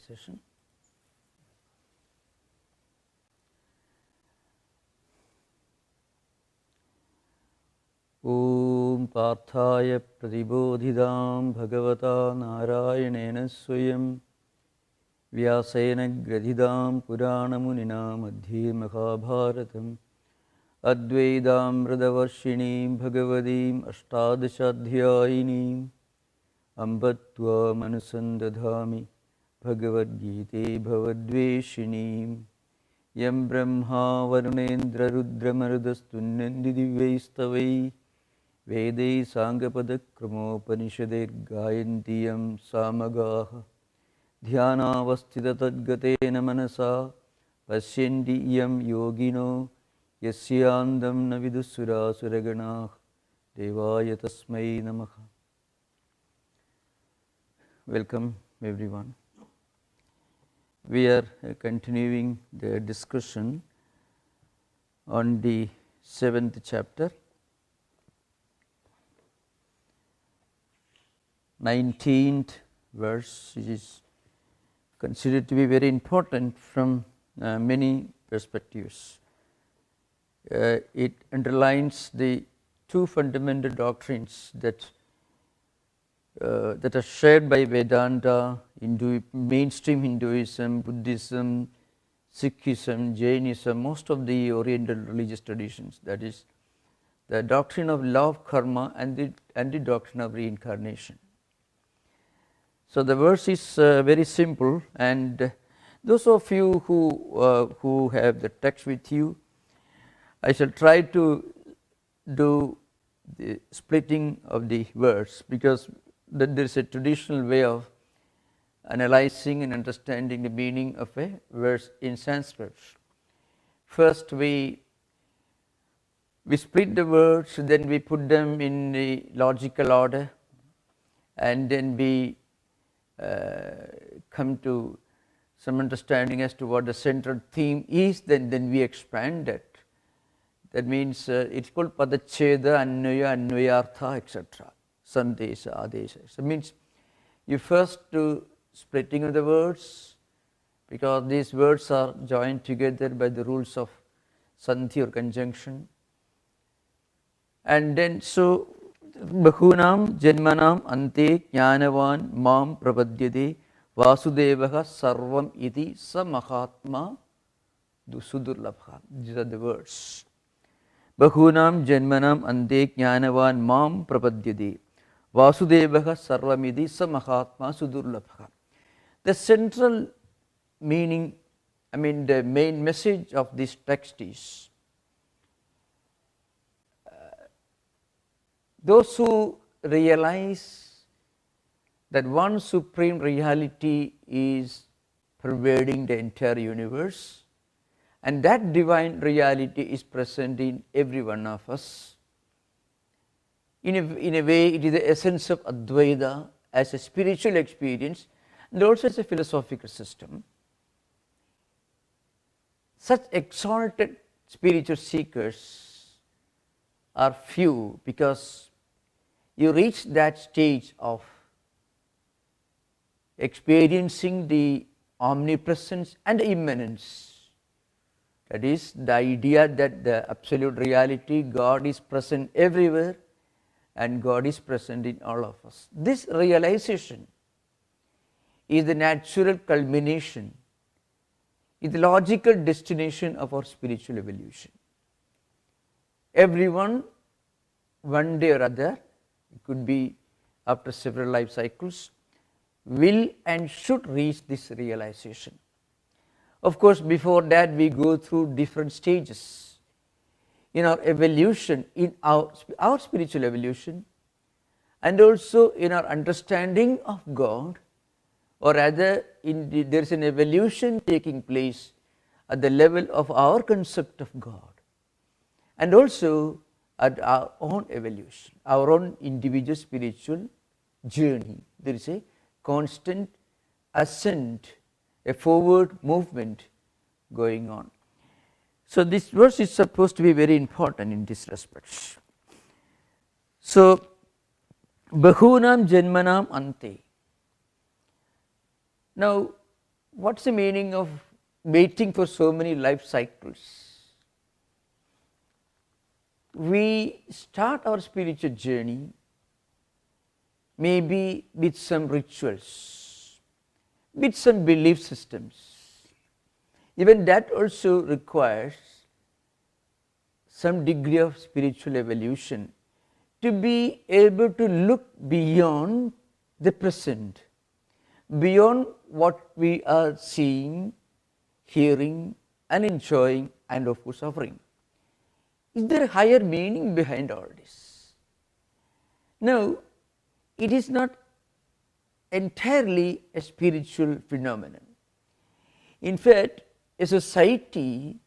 Session. Om Parthaya Pratibodhidam Bhagavata Narayanena Swayam Vyasena Gradhidam Purana Munina Madhye Mahabharatam Advaidam Radavarshinim Bhagavadim Ashtadashadhyayinim Ambatva Manusandadhami Bhagavad Gita Bhavadveshinim Yam Brahma Varunendra Rudra Marudastunnendi Divaistavai Vedai Sangapada Kramopanishader Gayantiyam Samagaha Dhyana Vastita Tadgatena Manasa Pasyendi Yam Yogino Yasyandam Navidusura Suraganah Devaya Tasmai Namaha. Welcome everyone. We are continuing the discussion on the 7th chapter, 19th verse, which is considered to be very important from many perspectives. It underlines the two fundamental doctrines that are shared by Vedanta, mainstream Hinduism, Buddhism, Sikhism, Jainism, most of the Oriental religious traditions. That is the doctrine of law of karma and the doctrine of reincarnation. So the verse is very simple, and those of you who have the text with you, I shall try to do the splitting of the verse, because there is a traditional way of analyzing and understanding the meaning of a verse in Sanskrit. First we split the words, then we put them in the logical order, and then we come to some understanding as to what the central theme is, then we expand that. That means it's called Padacheda, Annaya, Annayartha, etc. Sandesha, Adesha. So it means you first do splitting of the words, because these words are joined together by the rules of Sandhi or conjunction. And then so Bahunam Janmanam Ante Jnanavan Mam Prapadyade Vasudevaha Sarvam Iti Samahatma Sudurlabha. These are the words. Bahunam Janmanam Ante Jnanavan Mam Prapadyade Vasudevaha Sarvamidi Samahatma Sudurlabha. The central meaning, the main message of this text is those who realize that one supreme reality is pervading the entire universe, and that divine reality is present in every one of us. In a way, it is the essence of Advaita as a spiritual experience and also as a philosophical system. Such exalted spiritual seekers are few, because you reach that stage of experiencing the omnipresence and immanence. That is the idea that the absolute reality, God is present everywhere and God is present in all of us. This realization is the natural culmination, is the logical destination of our spiritual evolution. Everyone, one day or other, it could be after several life cycles, will and should reach this realization. Of course, before that we go through different stages in our evolution, in our spiritual evolution, and also in our understanding of God, or rather there is an evolution taking place at the level of our concept of God, and also at our own evolution, our own individual spiritual journey. There is a constant ascent, a forward movement going on. So this verse is supposed to be very important in this respect. So, Bahunam Janmanam Ante. Now, what's the meaning of waiting for so many life cycles? We start our spiritual journey maybe with some rituals, with some belief systems. Even that also requires some degree of spiritual evolution to be able to look beyond the present, beyond what we are seeing, hearing and enjoying, and of course suffering. Is there a higher meaning behind all this? No, it is not entirely a spiritual phenomenon. In fact, a society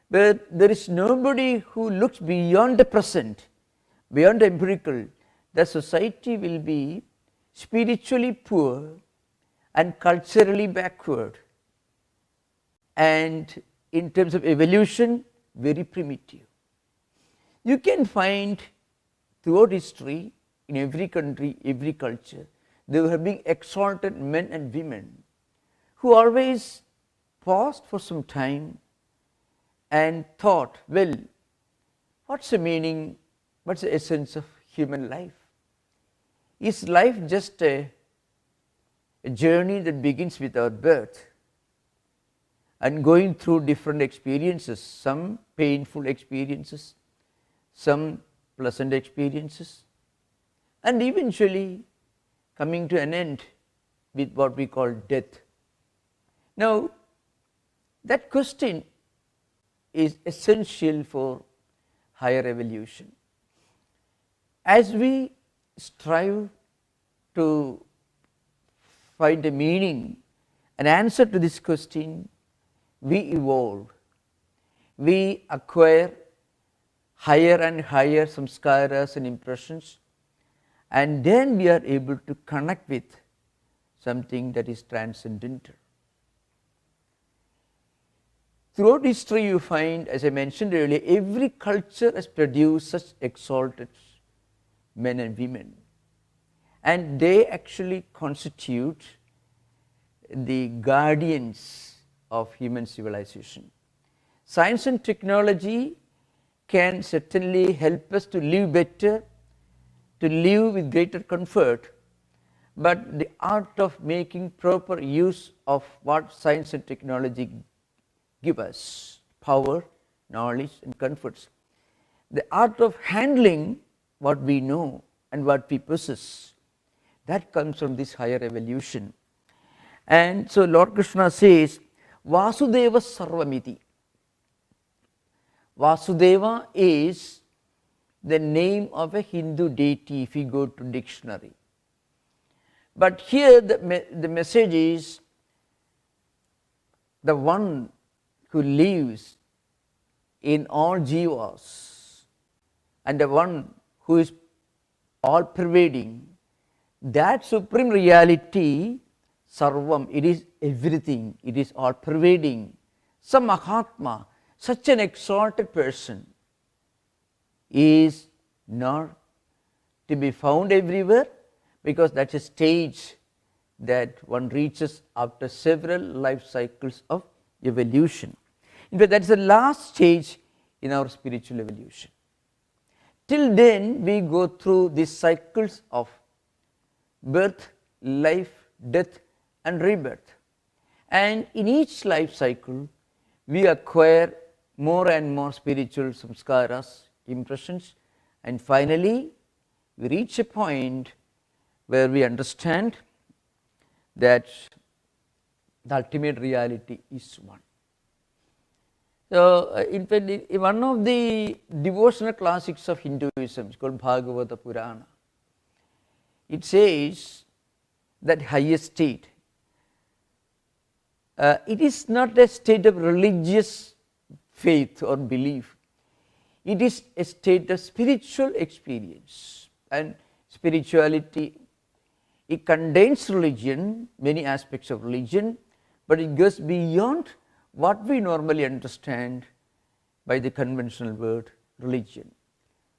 where there is nobody who looks beyond the present, beyond the empirical, the society will be spiritually poor and culturally backward, and in terms of evolution, very primitive. You can find throughout history, in every country, every culture, there have been exalted men and women who always paused for some time and thought, well, what's the meaning, what's the essence of human life? Is life just a journey that begins with our birth and going through different experiences, some painful experiences, some pleasant experiences, and eventually coming to an end with what we call death? Now, that question is essential for higher evolution. As we strive to find a meaning, an answer to this question, we evolve, we acquire higher and higher samskaras and impressions, and then we are able to connect with something that is transcendental. Throughout history you find, as I mentioned earlier, every culture has produced such exalted men and women, and they actually constitute the guardians of human civilization. Science and technology can certainly help us to live better, to live with greater comfort, but the art of making proper use of what science and technology give us, power, knowledge and comforts, the art of handling what we know and what we possess, that comes from this higher evolution. And so Lord Krishna says, Vasudeva Sarvamiti. Vasudeva is the name of a Hindu deity if you go to dictionary. But here the message is the one who lives in all jivas and the one who is all-pervading, that supreme reality, Sarvam, it is everything, it is all-pervading. some Mahatma, such an exalted person, is not to be found everywhere, because that's a stage that one reaches after several life cycles of evolution. In fact, that's the last stage in our spiritual evolution. Till then, we go through these cycles of birth, life, death, and rebirth. And in each life cycle, we acquire more and more spiritual samskaras, impressions, and finally, we reach a point where we understand that the ultimate reality is one. So, in fact, one of the devotional classics of Hinduism is called Bhagavad Purana. It says that highest state, it is not a state of religious faith or belief. It is a state of spiritual experience. And spirituality, it contains religion, many aspects of religion, but it goes beyond what we normally understand by the conventional word religion.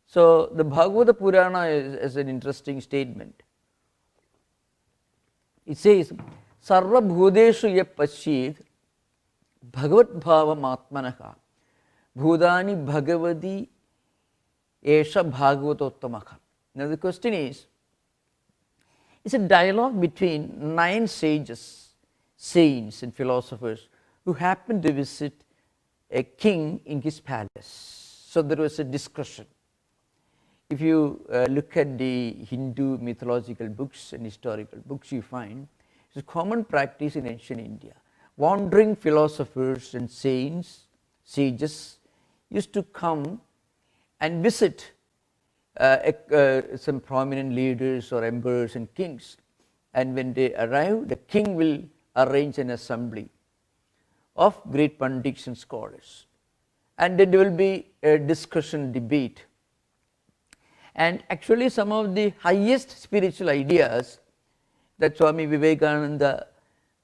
So, the Bhagavad Purana is an interesting statement. It says, Sarva Bhudeshu ya Paschid Bhagavad Bhavam Atmanaha Bhudani Bhagavadi Esha Bhagavatottamaha. Now, the question is, it's a dialogue between 9 sages, saints, and philosophers who happened to visit a king in his palace. So, there was a discussion. If you look at the Hindu mythological books and historical books, you find it's a common practice in ancient India. Wandering philosophers and saints, sages, used to come and visit some prominent leaders or emperors and kings. And when they arrive, the king will arrange an assembly of great pandits and scholars. And then there will be a discussion, debate. And actually, some of the highest spiritual ideas that Swami Vivekananda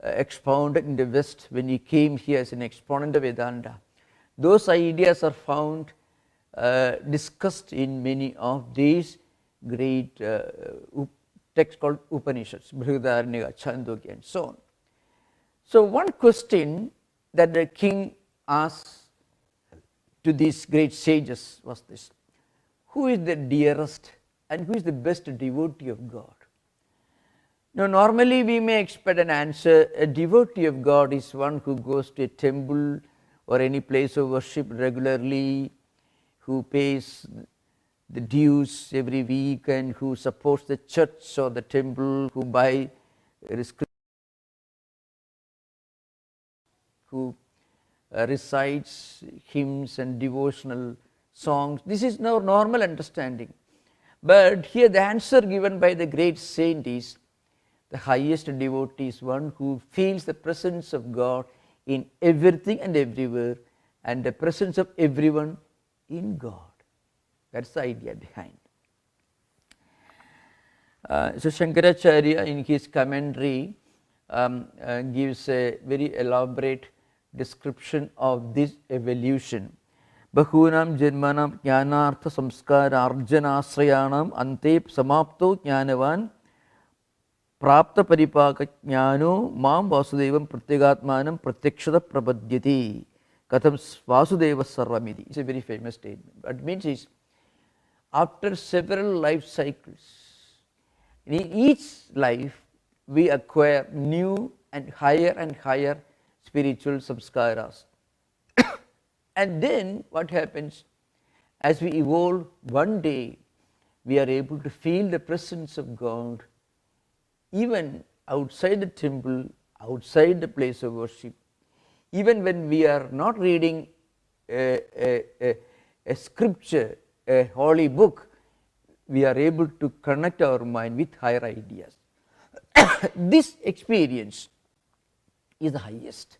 expounded in the West when he came here as an exponent of Vedanta, those ideas are found discussed in many of these great texts called Upanishads, Brihadaranyaka, Chandogya, and so on. So, one question that the king asked to these great sages was this: who is the dearest and who is the best devotee of God? Now, normally we may expect an answer. A devotee of God is one who goes to a temple or any place of worship regularly, who pays the dues every week, and who supports the church or the temple, who buy who recites hymns and devotional songs. This is our normal understanding. But here the answer given by the great saint is the highest devotee is one who feels the presence of God in everything and everywhere, and the presence of everyone in God. That's the idea behind. So Shankaracharya in his commentary gives a very elaborate description of this evolution. Bahunam janmanam jnanartha samskara arjanasrayanam ante samapto jnanavan prapta paripaka jnano mam vasudevam pratyagatmanam pratyakshata prapadyati katham vasudeva sarvamiti. It's a very famous statement. What it means is, after several life cycles, in each life we acquire new and higher spiritual samskaras. And then what happens, as we evolve, one day we are able to feel the presence of God even outside the temple, outside the place of worship. Even when we are not reading a scripture, a holy book, we are able to connect our mind with higher ideas. This experience is the highest.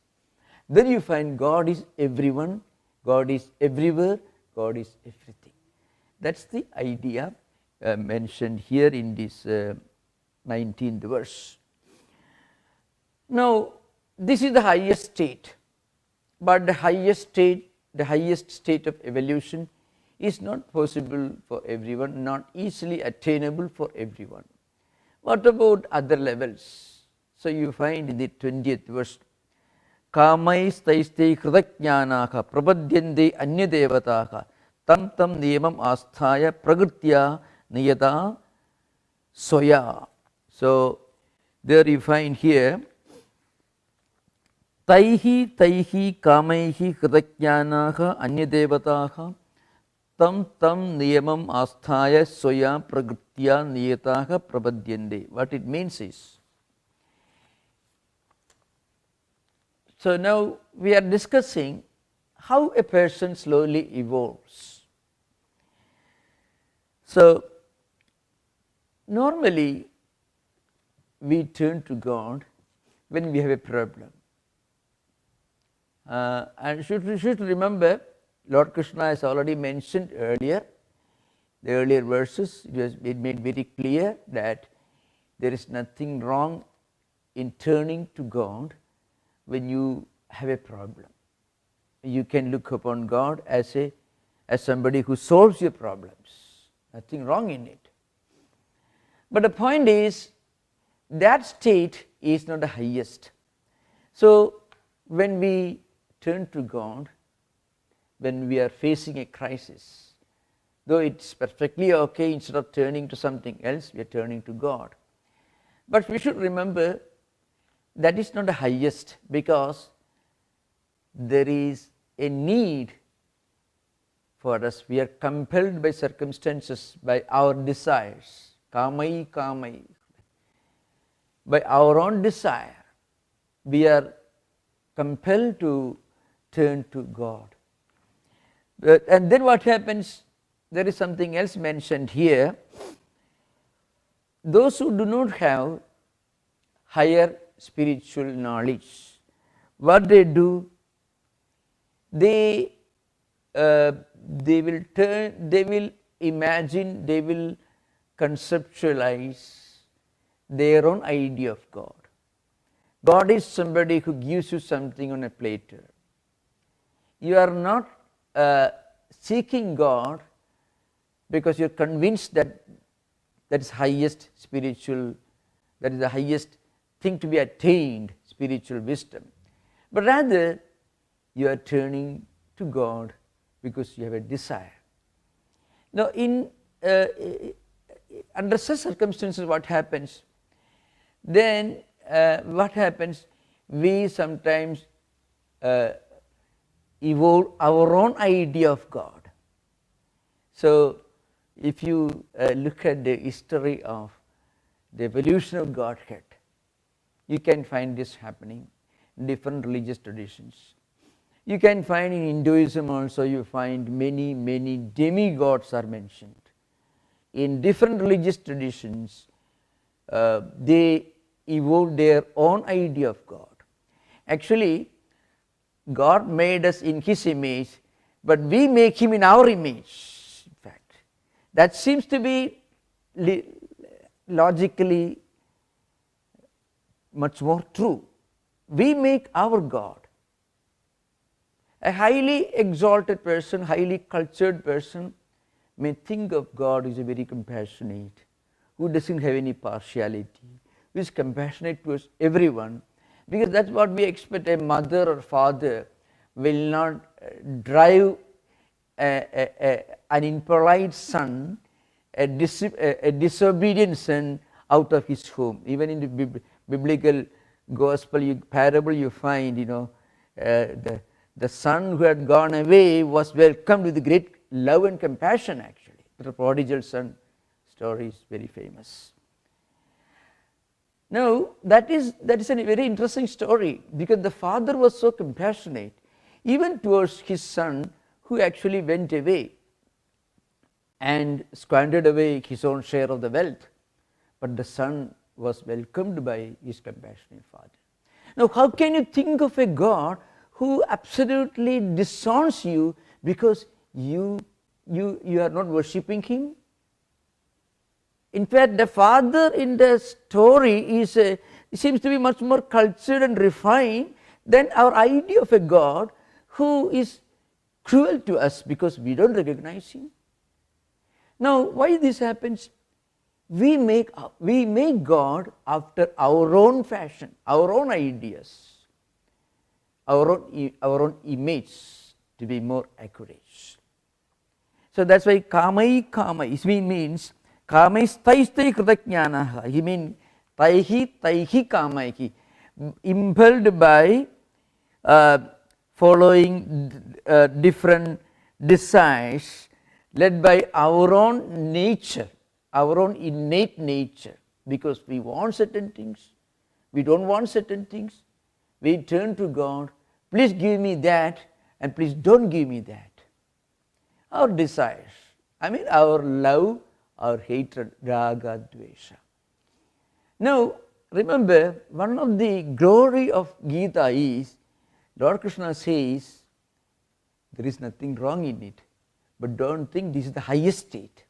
Then you find God is everyone, God is everywhere, God is everything. That's the idea mentioned here in this 19th verse. Now, this is the highest state. but the highest state of evolution is not possible for everyone, not easily attainable for everyone. What about other levels? So you find in the 20th verse, Kamais taiste kritajnanaha prapadyante anyadevataha tam tam niyamam asthaya prakrtya niyata soya. So there you find here, taihi kamaihi kritajnanaha anyadevataha tam niyamam asthaya soya prakrtya niyataha prapadyante. What it means is, so now we are discussing how a person slowly evolves. So normally we turn to God when we have a problem. And should remember, Lord Krishna has already mentioned earlier, the earlier verses, it made very clear that there is nothing wrong in turning to God when you have a problem. You can look upon God as somebody who solves your problems. Nothing wrong in it. But the point is, that state is not the highest. So when we turn to God, when we are facing a crisis, though it's perfectly okay, instead of turning to something else, we are turning to God. But we should remember that is not the highest, because there is a need for us. We are compelled by circumstances, by our desires, kamai. By our own desire, we are compelled to turn to God. And then what happens? There is something else mentioned here. Those who do not have higher spiritual knowledge, what they do, they will imagine, they will conceptualize their own idea of God. God is somebody who gives you something on a platter. You are not seeking God because you are convinced that that is highest spiritual, that is the highest thing to be attained, spiritual wisdom. But rather, you are turning to God because you have a desire. Now, under such circumstances, what happens? Then what happens? We sometimes evolve our own idea of God. So if you look at the history of the evolution of Godhead, you can find this happening in different religious traditions. You can find in Hinduism also, you find many demigods are mentioned. In different religious traditions, they evolve their own idea of God. Actually, God made us in His image, but we make Him in our image. In fact, that seems to be logically much more true. We make our God. A highly exalted person, highly cultured person may think of God as a very compassionate, who doesn't have any partiality, who is compassionate towards everyone, because that's what we expect. A mother or father will not drive an impolite son, a disobedient son out of his home. Even in the biblical gospel parable, you find, the son who had gone away was welcomed with great love and compassion. Actually, the prodigal son story is very famous. Now, that is a very interesting story, because the father was so compassionate even towards his son, who actually went away and squandered away his own share of the wealth. But the son was welcomed by his compassionate father. Now, how can you think of a God who absolutely disowns you because you are not worshipping Him? In fact, the father in the story seems to be much more cultured and refined than our idea of a God who is cruel to us because we don't recognize him. Now, why this happens? We make God after our own fashion, our own ideas, our own image, to be more accurate. So that's why kamai means kamai stai kritajnanaha. He means taihi kamaihi, impelled by following different desires, led by our own nature, our own innate nature, because we want certain things, we don't want certain things, we turn to God, please give me that and please don't give me that. Our desires, our love, our hatred, raga, dvesha. Now remember, one of the glory of Gita is Lord Krishna says there is nothing wrong in it, but don't think this is the highest state.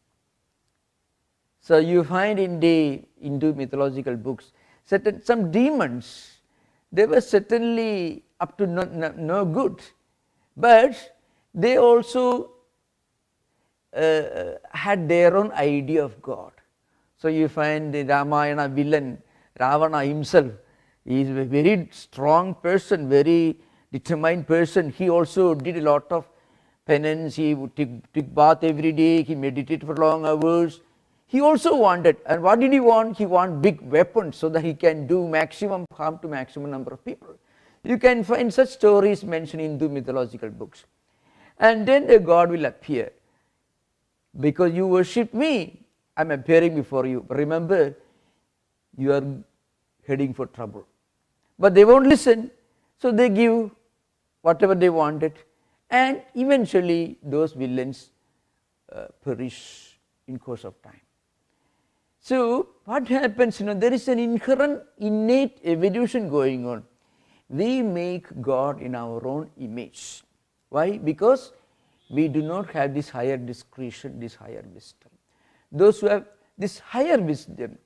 So you find in the Hindu mythological books some demons, they were certainly up to no good, but they also had their own idea of God. So you find the Ramayana villain, Ravana himself, he is a very strong person, very determined person. He also did a lot of penance, he would take bath every day, he meditated for long hours. He also wanted, and what did he want? He wanted big weapons so that he can do maximum harm to maximum number of people. You can find such stories mentioned in Hindu mythological books. And then a God will appear. Because you worship me, I am appearing before you. Remember, you are heading for trouble. But they won't listen, so they give whatever they wanted, and eventually those villains perish in course of time. So what happens, there is an inherent innate evolution going on. We make God in our own image. Why? Because we do not have this higher discretion, this higher wisdom. Those who have this higher wisdom,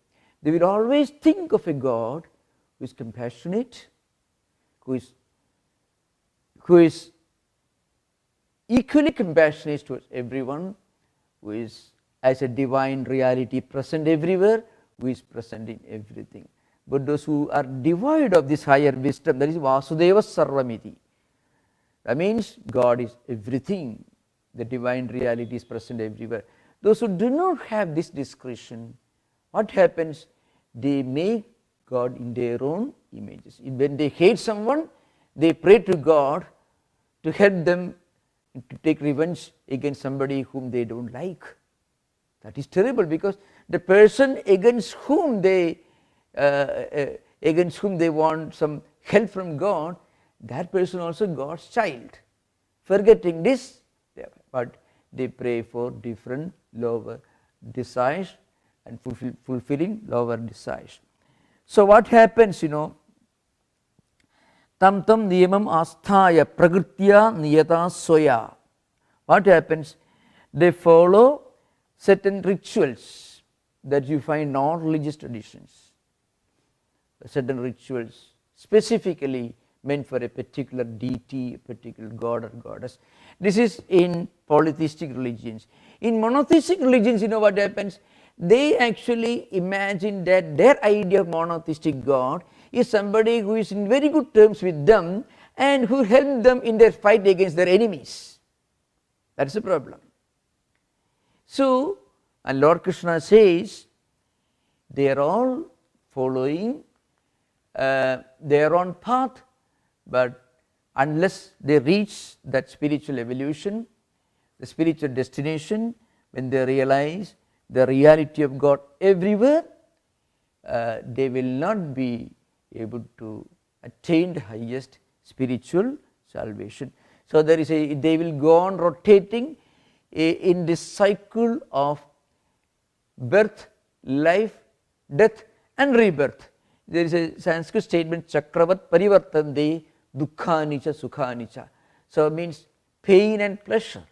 they will always think of a God who is compassionate, who is equally compassionate towards everyone, who is as a divine reality present everywhere, who is present in everything. But those who are devoid of this higher wisdom, that is Vasudeva Sarvamiti. That means God is everything. The divine reality is present everywhere. Those who do not have this discretion, what happens? They make God in their own images. When they hate someone, they pray to God to help them to take revenge against somebody whom they don't like. That is terrible, because the person against whom they want some help from God, that person also God's child. Forgetting this, but they pray for different lower desires and fulfilling lower desires. So what happens, tam niyamam asthaya prakritya niyata soya. What happens? They follow certain rituals that you find in non-religious traditions. Certain rituals specifically meant for a particular deity, a particular god or goddess. This is in polytheistic religions. In monotheistic religions, what happens? They actually imagine that their idea of monotheistic God is somebody who is in very good terms with them and who helps them in their fight against their enemies. That's the problem. So, and Lord Krishna says, they are all following their own path, but unless they reach that spiritual evolution, the spiritual destination, when they realize the reality of God everywhere, they will not be able to attain the highest spiritual salvation. So they will go on rotating in this cycle of birth, life, death and rebirth. There is a Sanskrit statement, Chakravat Parivartande Dukkhanicha Sukhanicha. So it means pain and pleasure,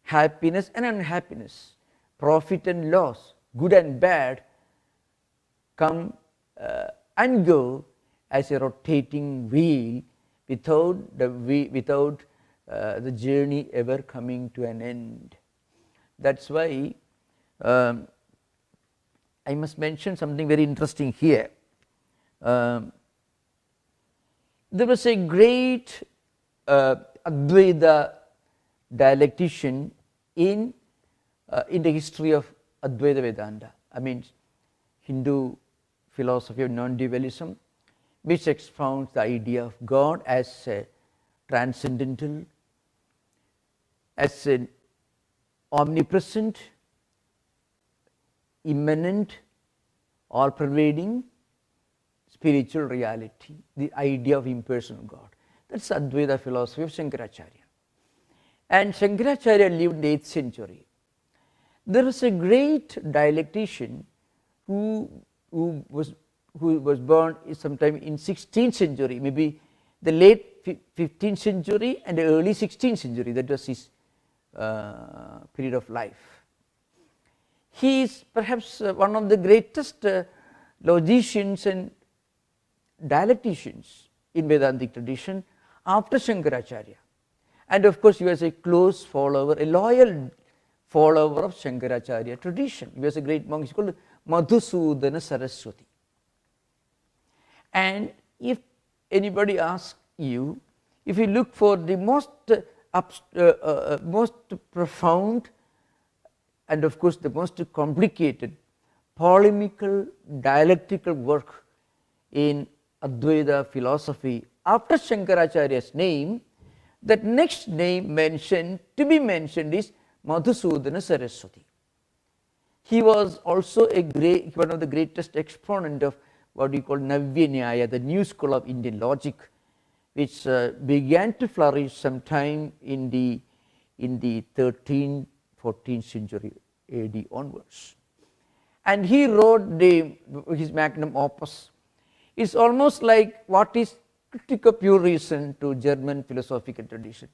happiness and unhappiness, profit and loss, good and bad come and go as a rotating wheel without the journey ever coming to an end. That's why I must mention something very interesting here. There was a great Advaita dialectician in the history of Advaita Vedanta. I mean, Hindu philosophy of non-dualism, which expounds the idea of God as a transcendental, as an omnipresent, immanent, all-pervading spiritual reality, the idea of impersonal God. That's the Advaita philosophy of Shankaracharya. And Shankaracharya lived in the 8th century. There was a great dialectician who was born sometime in 16th century, maybe the late 15th century and the early 16th century. That was his period of life. He is perhaps one of the greatest logicians and dialecticians in Vedantic tradition after Shankaracharya. And of course, he was a close follower, a loyal follower of Shankaracharya tradition. He was a great monk. He is called Madhusudana Saraswati. And if anybody asks you, if you look for the most profound and of course the most complicated polemical dialectical work in Advaita philosophy after Shankaracharya's name, that next name to be mentioned is Madhusudana Saraswati. He was also one of the greatest exponent of what we call Navya Nyaya, the new school of Indian logic, which began to flourish sometime in the 13th, 14th century AD onwards. And he wrote his magnum opus. It's almost like what is Critique of Pure Reason to German philosophical tradition,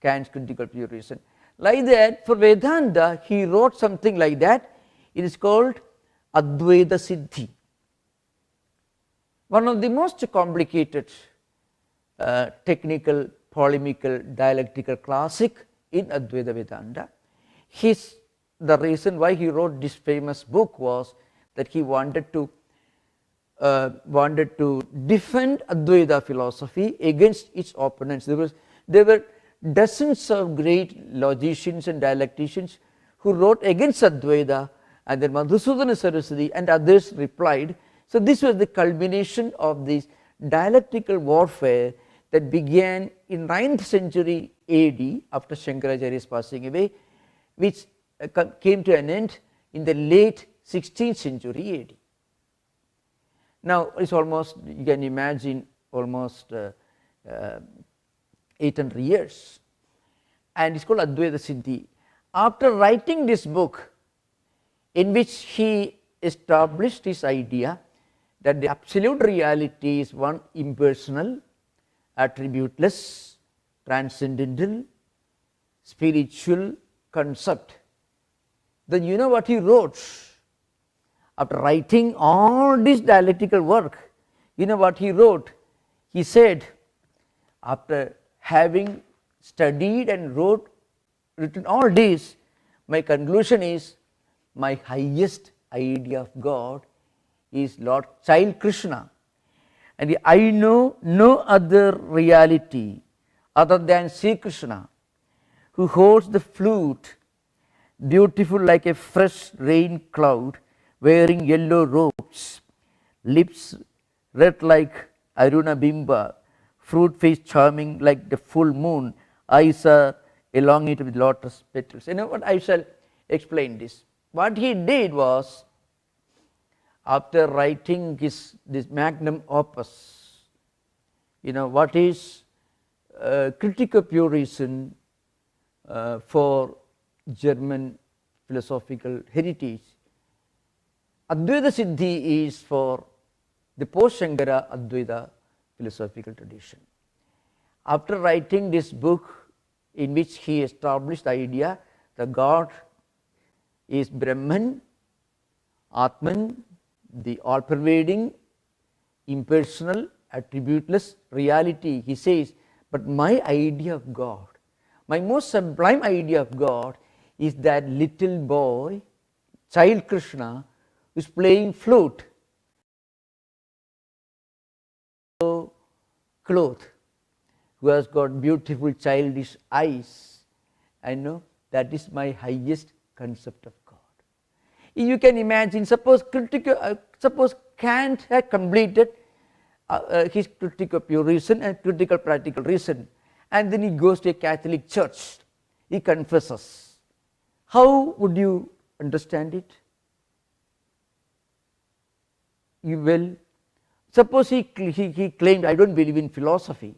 Kant's Critique of Pure Reason. Like that, for Vedanta, he wrote something like that. It is called Advaita Siddhi. One of the most complicated technical, polemical, dialectical classic in Advaita Vedanta. The reason why he wrote this famous book was that he wanted to defend Advaita philosophy against its opponents. There were dozens of great logicians and dialecticians who wrote against Advaita, and then Madhusudana Saraswati and others replied. So this was the culmination of this dialectical warfare that began in 9th century AD after Shankaracharya's passing away, which came to an end in the late 16th century AD. Now it's almost, you can imagine, almost 800 years, and it's called Advaita Siddhi. After writing this book, in which he established his idea that the absolute reality is one impersonal, attributeless, transcendental, spiritual concept, then you know what he wrote? After writing all this dialectical work, you know what he wrote? He said, after having studied and written all this, my conclusion is my highest idea of God is Lord Child Krishna, and I know no other reality other than Sri Krishna, who holds the flute, beautiful like a fresh rain cloud, wearing yellow robes, lips red like Aruna Bimba, fruit face charming like the full moon, eyes are elongated with lotus petals. You know what, I shall explain this. What he did was, after writing this magnum opus, you know, what is Critique of Pure Reason for German philosophical heritage, Advaita Siddhi is for the post-Shankara Advaita philosophical tradition. After writing this book, in which he established the idea that God is Brahman, Atman, the all-pervading, impersonal, attributeless reality, he says, but my idea of God My most sublime idea of God is that little boy, child Krishna, who is playing flute, cloth, who has got beautiful childish eyes. I know that is my highest concept of God. You can imagine, suppose Kant had completed his critique of pure reason and critical practical reason, and then he goes to a Catholic church, he confesses. How would you understand it? You will, suppose he claimed, I don't believe in philosophy.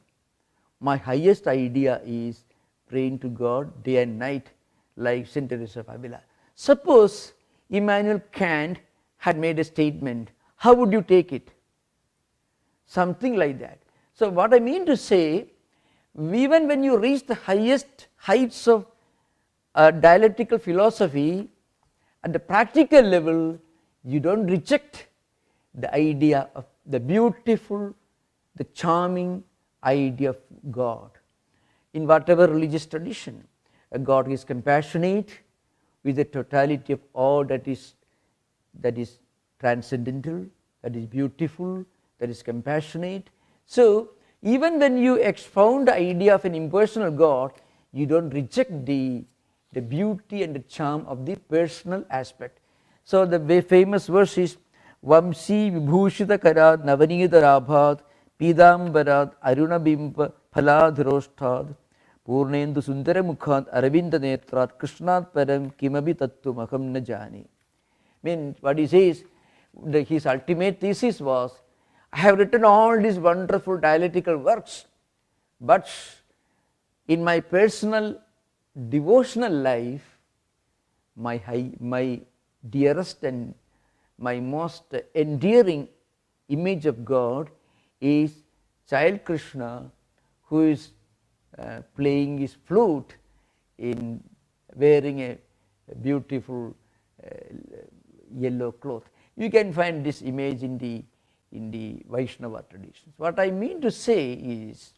My highest idea is praying to God day and night, like Saint Teresa of Avila. Suppose Immanuel Kant had made a statement, how would you take it? Something like that. So what I mean to say, even when you reach the highest heights of dialectical philosophy, at the practical level, you don't reject the idea of the beautiful, the charming idea of God. In whatever religious tradition, a God is compassionate with the totality of all that is transcendental, that is beautiful, that is compassionate. So even when you expound the idea of an impersonal God, you don't reject the beauty and the charm of the personal aspect. So the very famous verse is Vamsi Vibhushita Karad Navanita Rabhat Pidambarat Arunabimpa Phaladhroshtad Purnendu Sundara Mukhat Aravinda Netrat Krishnat Param Kimabi Tattum Aham Na Jani. Means what he says, his ultimate thesis was, I have written all these wonderful dialectical works, but in my personal devotional life, my dearest and my most endearing image of God is child Krishna, who is playing his flute in wearing a beautiful yellow cloth. You can find this image in the Vaishnava traditions. What I mean to say is,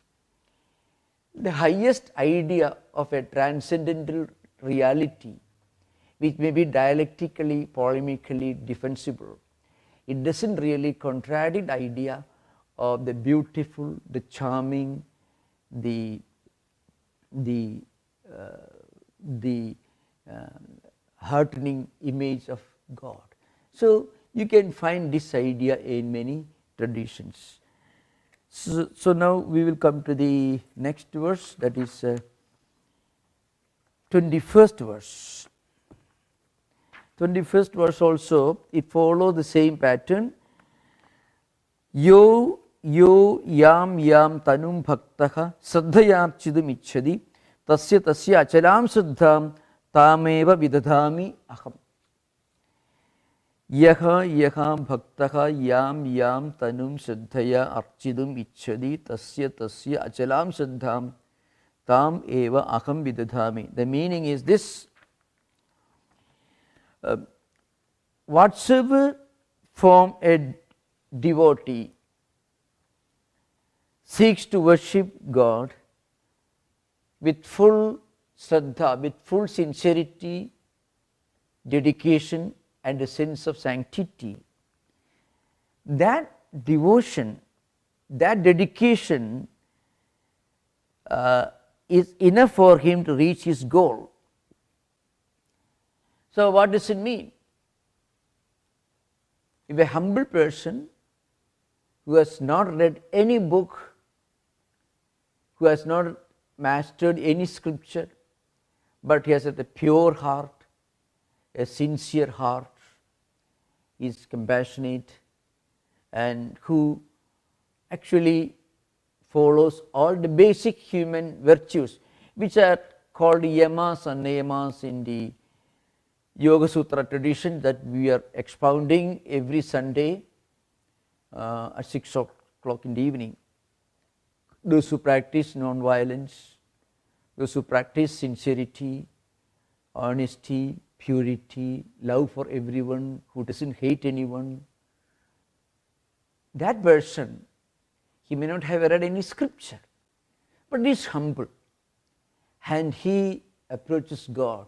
the highest idea of a transcendental reality, which may be dialectically, polemically defensible, it doesn't really contradict the idea of the beautiful, the charming, the heartening image of God. So you can find this idea in many traditions. So now we will come to the next verse, that is 21st verse. 21st verse also, it follows the same pattern. Yo yam tanum bhaktaha saddhayam chidum ichchadi tasya achalam siddham tameva vidadhami aham. Yaha bhaktaha yam tanum saddhaya archidum ichchadi tasya achalam siddham tam eva aham vidadhami. The meaning is this: whatsoever form a devotee seeks to worship God with full shraddha, with full sincerity, dedication and a sense of sanctity, that devotion, that dedication is enough for him to reach his goal. So what does it mean? If a humble person who has not read any book, who has not mastered any scripture, but he has a pure heart, a sincere heart, is compassionate, and who actually follows all the basic human virtues, which are called yamas and niyamas in the Yoga Sutra tradition that we are expounding every Sunday at 6 o'clock in the evening. Those who practice non-violence, those who practice sincerity, honesty, purity, love for everyone, who doesn't hate anyone, that person, he may not have read any scripture, but he is humble. and he approaches God,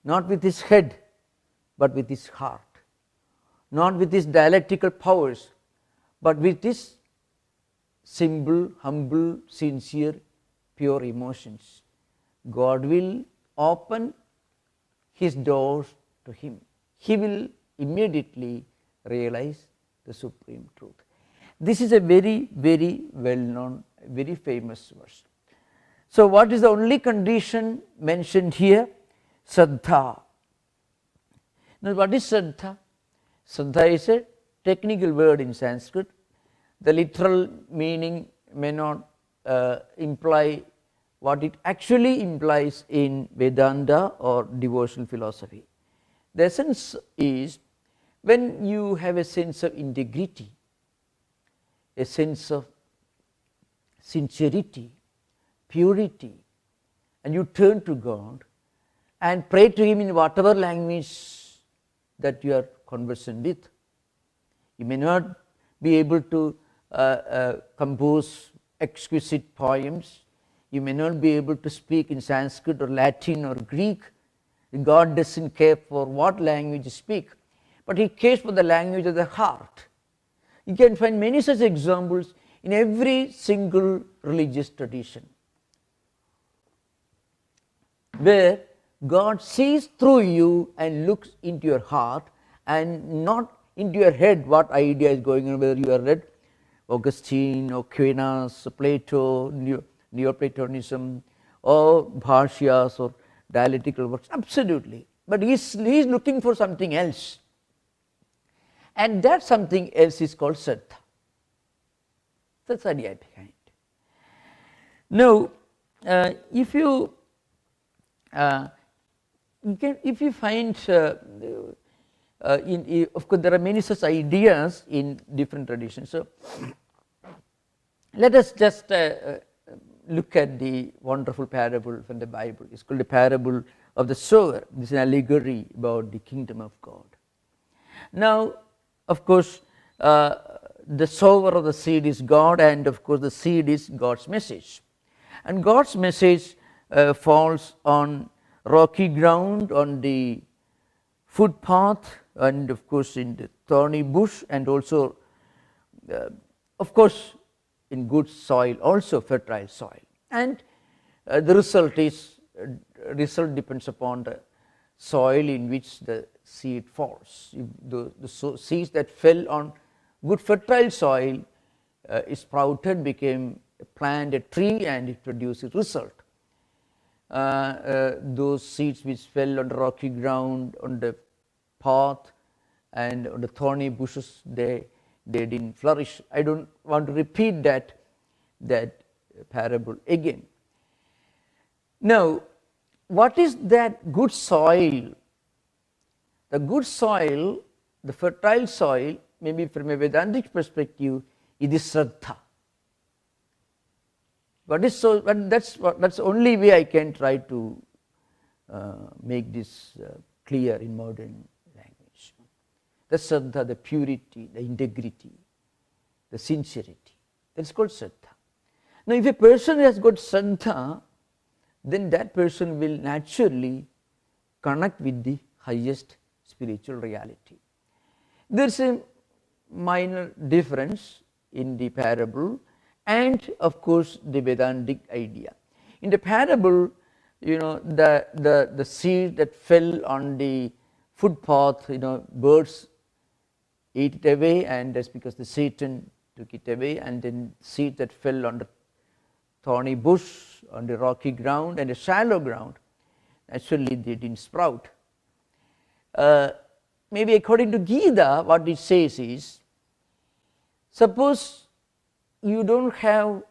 not with his head, but with his heart, not with his dialectical powers, but with his simple, humble, sincere, pure emotions. God will open his doors to him. He will immediately realize the supreme truth. This is a very, very well known, very famous verse. So, what is the only condition mentioned here? Saddha. Now, what is Saddha? Saddha is a technical word in Sanskrit. The literal meaning may not imply what it actually implies in Vedanta or devotional philosophy. The essence is when you have a sense of integrity, a sense of sincerity, purity, and you turn to God and pray to him in whatever language that you are conversant with. You may not be able to compose exquisite poems. You may not be able to speak in Sanskrit or Latin or Greek. God doesn't care for what language you speak, but he cares for the language of the heart. You can find many such examples in every single religious tradition, where God sees through you and looks into your heart and not into your head what idea is going on, whether you are read Augustine or Aquinas, Plato, Neoplatonism, or Bhashyas or dialectical works. Absolutely. But he is looking for something else. And that something else is called Saddha. That's the idea behind it. Now, if you find, of course, there are many such ideas in different traditions. So, let us just look at the wonderful parable from the Bible. It's called the parable of the sower. This is an allegory about the kingdom of God. Now, of course, the sower of the seed is God, and of course the seed is God's message. And God's message falls on rocky ground, on the footpath, and of course in the thorny bush, and also of course in good soil, also fertile soil. And the result depends upon the soil in which the seed falls. If the seeds that fell on good fertile soil is sprouted, became a plant, a tree, and it produces result. Those seeds which fell on the rocky ground, on the path, and on the thorny bushes, they didn't flourish. I don't want to repeat that parable again. Now, what is that good soil? The good soil, the fertile soil, maybe from a Vedantic perspective, it is Shraddha. But that's the only way I can try to make this clear in modern language. The Shraddha, the purity, the integrity, the sincerity. That's called Shraddha. Now, if a person has got Shraddha, then that person will naturally connect with the highest spiritual reality. There is a minor difference in the parable and of course the Vedantic idea. In the parable, the seed that fell on the footpath, birds ate it away, and that's because the Satan took it away. And then seed that fell on the thorny bush, on the rocky ground and the shallow ground, actually they didn't sprout. Maybe according to Gita, what it says is, suppose you don't have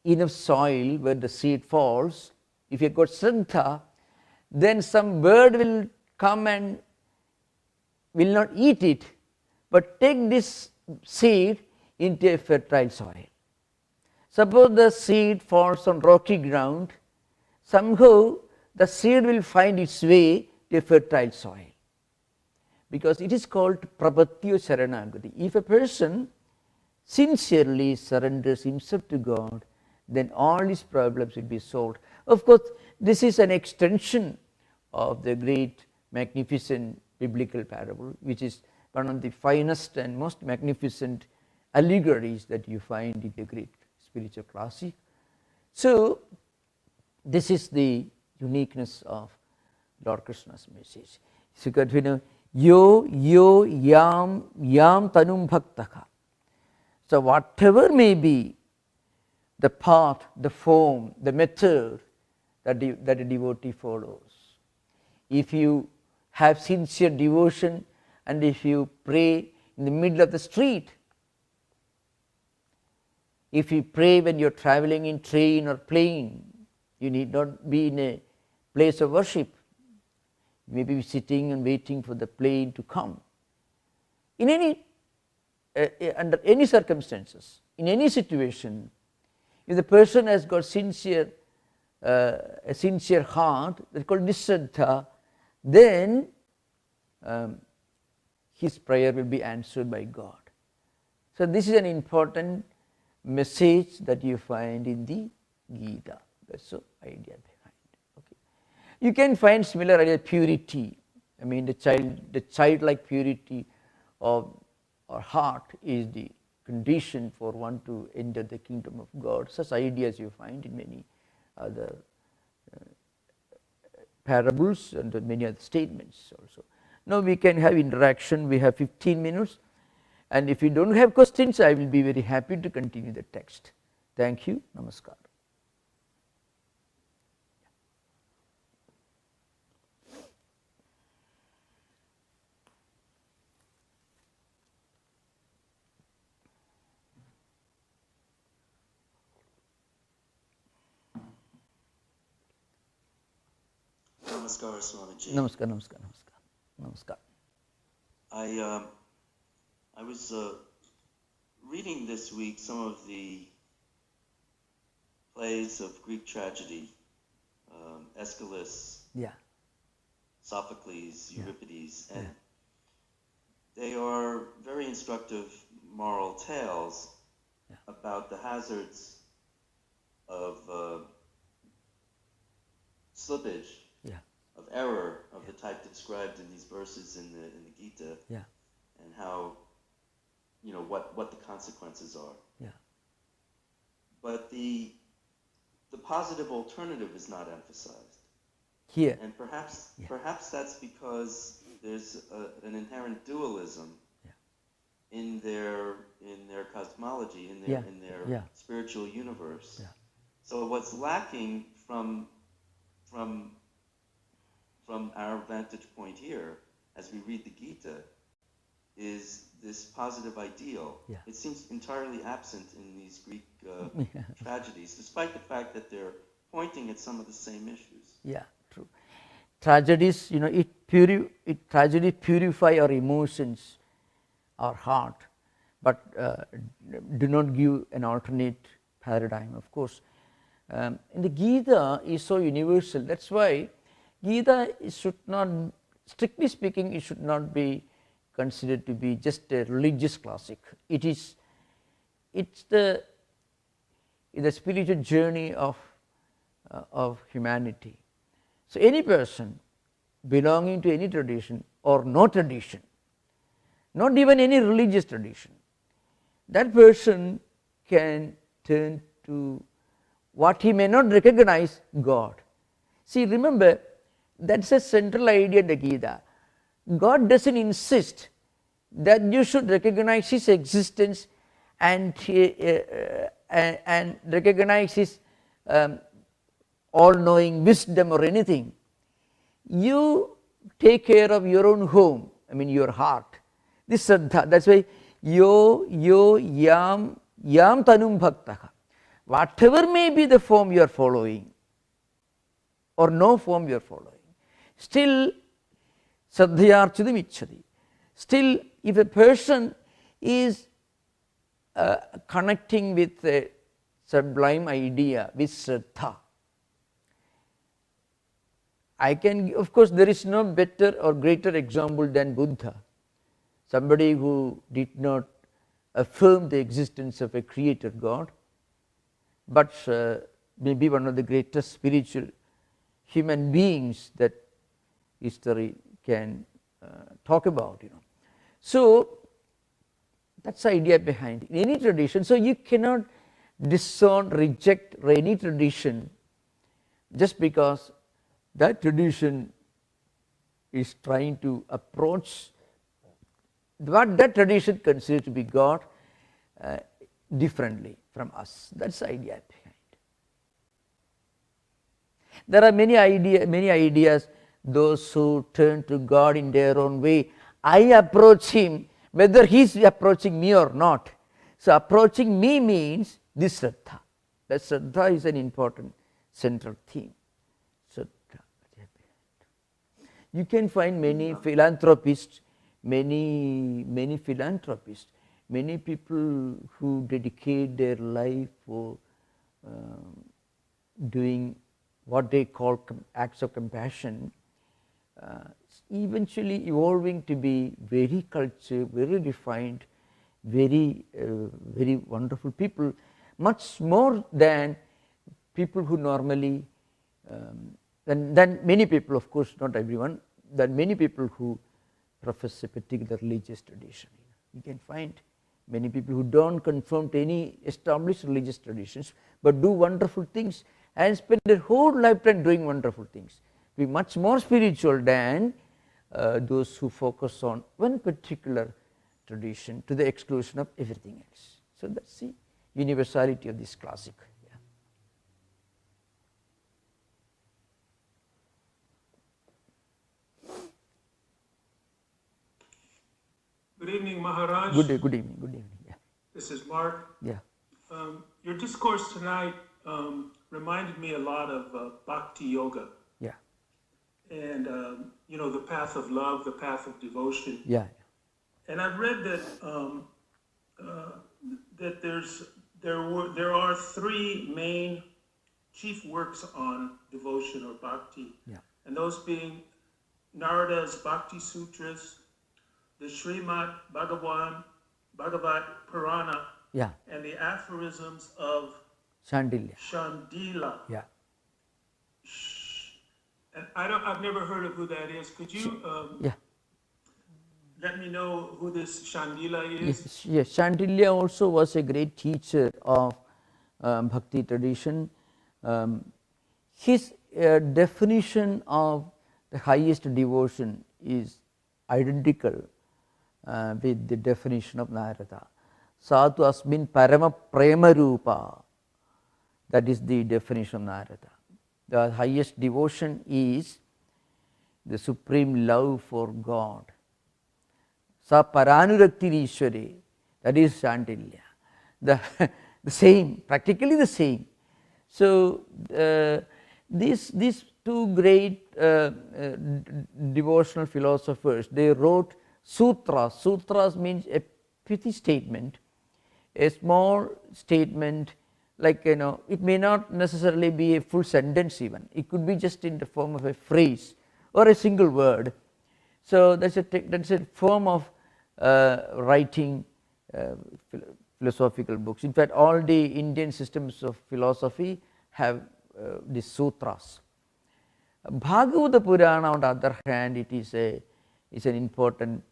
enough soil where the seed falls. If you have got Shraddha, then some bird will come and will not eat it, but take this seed into a fertile soil. Suppose the seed falls on rocky ground, somehow the seed will find its way to a fertile soil, because it is called prapatyo sharanagati. If a person sincerely surrenders himself to God then all his problems will be solved. Of course, this is an extension of the great magnificent biblical parable, which is one of the finest and most magnificent allegories that you find in the great spiritual classic. So, this is the uniqueness of Lord Krishna's message. So, you got, yo yam tanum bhaktaka. So, whatever may be the path, the form, the method that a devotee follows, if you have sincere devotion and if you pray in the middle of the street, if you pray when you are traveling in train or plane, you need not be in a place of worship. You may be sitting and waiting for the plane to come. In any, under any circumstances, in any situation, if the person has got a sincere heart, that's called nisraddha, then his prayer will be answered by God. So, this is an important message that you find in the Gita. That's the idea behind. Okay. You can find similar idea, purity. I mean, the childlike purity of our heart is the condition for one to enter the kingdom of God. Such ideas you find in many other parables and many other statements also. Now we can have interaction. We have 15 minutes, and if you don't have questions, I will be very happy to continue the text. Thank you. Namaskar. Namaskar, Swamiji. Namaskar, namaskar, namaskar. Namaskar. I was reading this week some of the plays of Greek tragedy, Aeschylus, Sophocles, Euripides, and they are very instructive moral tales about the hazards of slippage, of error of the type described in these verses in the Gita, and how, what the consequences are. But the positive alternative is not emphasized here, and perhaps that's because there's an inherent dualism in their cosmology, in their spiritual universe. So what's lacking from our vantage point here, as we read the Gita, is this positive ideal. It seems entirely absent in these Greek tragedies, despite the fact that they're pointing at some of the same issues. Yeah, true. Tragedies, tragedies purify our emotions, our heart, but do not give an alternate paradigm. Of course, and the Gita is so universal. That's why Gita should not, strictly speaking, it should not be considered to be just a religious classic. It's the spiritual journey of humanity. So any person belonging to any tradition or no tradition, not even any religious tradition, that person can turn to what he may not recognize, God. See, remember, that's a central idea in the Gita. God doesn't insist that you should recognize His existence and recognize His all-knowing wisdom or anything. You take care of your own home, I mean your heart. This Saddha, that's why yo yam tanum bhaktaka. Whatever may be the form you are following or no form you are following, still saddhayarchidam ichchati. Still, if a person is connecting with a sublime idea, with Shraddha, of course, there is no better or greater example than Buddha, somebody who did not affirm the existence of a creator God, but maybe one of the greatest spiritual human beings that history can talk about, So that's the idea behind it. Any tradition, so you cannot disown, reject any tradition just because that tradition is trying to approach what that tradition considers to be God differently from us. That's the idea behind. There are many ideas, those who turn to God in their own way. I approach Him whether He is approaching me or not. So approaching me means this Shraddha. That Shraddha is an important central theme. Shraddha. You can find many philanthropists, many philanthropists, many people who dedicate their life for doing what they call acts of compassion, eventually evolving to be very cultured, very refined, very wonderful people, much more than people who normally, than many people, of course not everyone, than many people who profess a particular religious tradition. You can find many people who don't conform to any established religious traditions but do wonderful things and spend their whole lifetime doing wonderful things. Be much more spiritual than those who focus on one particular tradition to the exclusion of everything else. So that's the universality of this classic. Good evening, Maharaj. Good evening. Yeah. This is Mark. Yeah. Your discourse tonight reminded me a lot of Bhakti Yoga. Yeah. And the path of love, the path of devotion. Yeah. And I've read that that there are three main chief works on devotion or bhakti. Yeah. And those being Narada's Bhakti Sutras, the Srimad Bhagavad Purana, Yeah. and the aphorisms of Shandilya. Yeah. And I've never heard of who that is. Could you let me know who this Shandila is? Yes, Shandilya also was a great teacher of Bhakti tradition. His definition of the highest devotion is identical with the definition of Narada. Satu asmin parama prema rupa. That is the definition of Narada. The highest devotion is the supreme love for God. Sa paranurakti ishware. That is Shandilya. The same, practically the same. So these two great devotional philosophers, they wrote sutras. Sutras means a pithy statement, a small statement, like it may not necessarily be a full sentence even. It could be just in the form of a phrase or a single word. So that's a form of writing philosophical books. In fact, all the Indian systems of philosophy have these sutras. Bhagavad Purana, on the other hand, it is an important